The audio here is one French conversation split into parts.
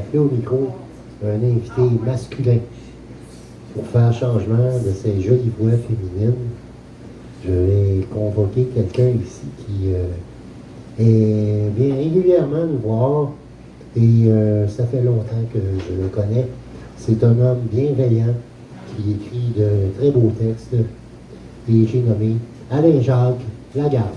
appelé au micro un invité masculin pour faire changement de ces jolies voix féminines. Je vais convoquer quelqu'un ici qui vient régulièrement nous voir et ça fait longtemps que je le connais. C'est un homme bienveillant qui écrit de très beaux textes et j'ai nommé Alain-Jacques Lagarde.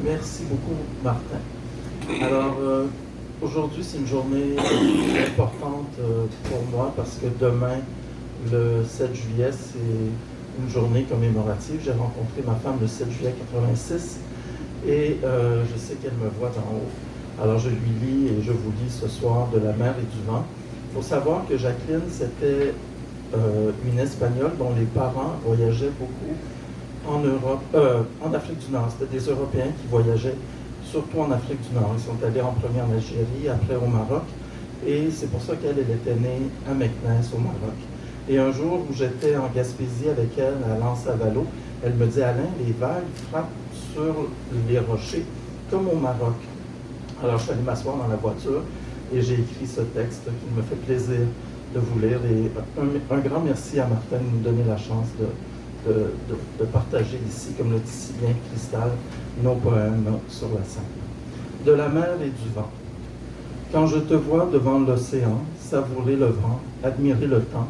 Merci beaucoup, Martin. Alors, aujourd'hui, c'est une journée importante pour moi parce que demain, le 7 juillet, c'est une journée commémorative. J'ai rencontré ma femme le 7 juillet 86 et je sais qu'elle me voit d'en haut. Alors, je lui lis et je vous lis ce soir de La mer et du vent. Il faut savoir que Jacqueline, c'était une Espagnole dont les parents voyageaient beaucoup en Europe, en Afrique du Nord. C'était des Européens qui voyageaient surtout en Afrique du Nord. Ils sont allés en premier en Algérie, après au Maroc. Et c'est pour ça qu'elle était née à Meknès, au Maroc. Et un jour où j'étais en Gaspésie avec elle, à Lens-Avalo, elle me dit « Alain, les vagues frappent sur les rochers comme au Maroc. » Alors je suis allé m'asseoir dans la voiture et j'ai écrit ce texte qui me fait plaisir de vous lire. Et un grand merci à Martin de nous donner la chance de partager ici, comme le dit si bien Cristal, nos poèmes sur la scène. De la mer et du vent. Quand je te vois devant l'océan, savourer le vent, admirer le temps,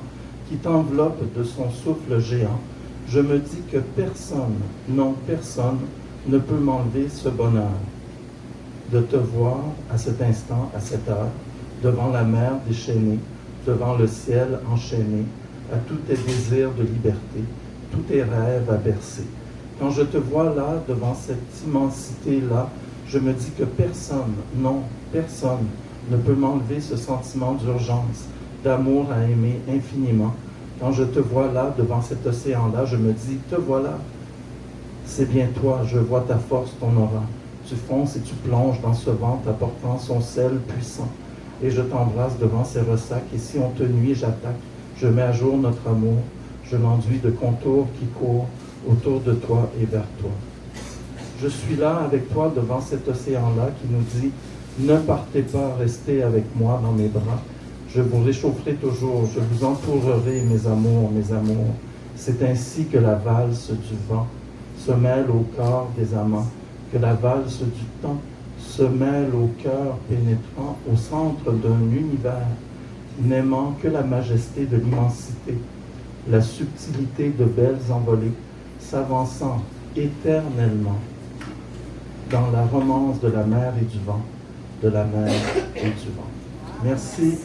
qui t'enveloppe de son souffle géant, je me dis que personne, non personne, ne peut m'enlever ce bonheur. De te voir à cet instant, à cette heure, devant la mer déchaînée, devant le ciel enchaîné, à tous tes désirs de liberté, tous tes rêves à bercer. Quand je te vois là, devant cette immensité-là, je me dis que personne, non, personne, ne peut m'enlever ce sentiment d'urgence, d'amour à aimer infiniment. Quand je te vois là, devant cet océan-là, je me dis, te voilà. C'est bien toi, je vois ta force, ton aura. Tu fonces et tu plonges dans ce vent, apportant son sel puissant. Et je t'embrasse devant ces ressacs, et si on te nuit, j'attaque. Je mets à jour notre amour, je l'enduis de contours qui courent autour de toi et vers toi. Je suis là avec toi devant cet océan-là qui nous dit « Ne partez pas, restez avec moi dans mes bras. Je vous réchaufferai toujours, je vous entourerai, mes amours, mes amours. C'est ainsi que la valse du vent se mêle au corps des amants, que la valse du temps se mêle au cœur pénétrant au centre d'un univers, n'aimant que la majesté de l'immensité, la subtilité de belles envolées, s'avançant éternellement dans la romance de la mer et du vent, de la mer et du vent. Merci.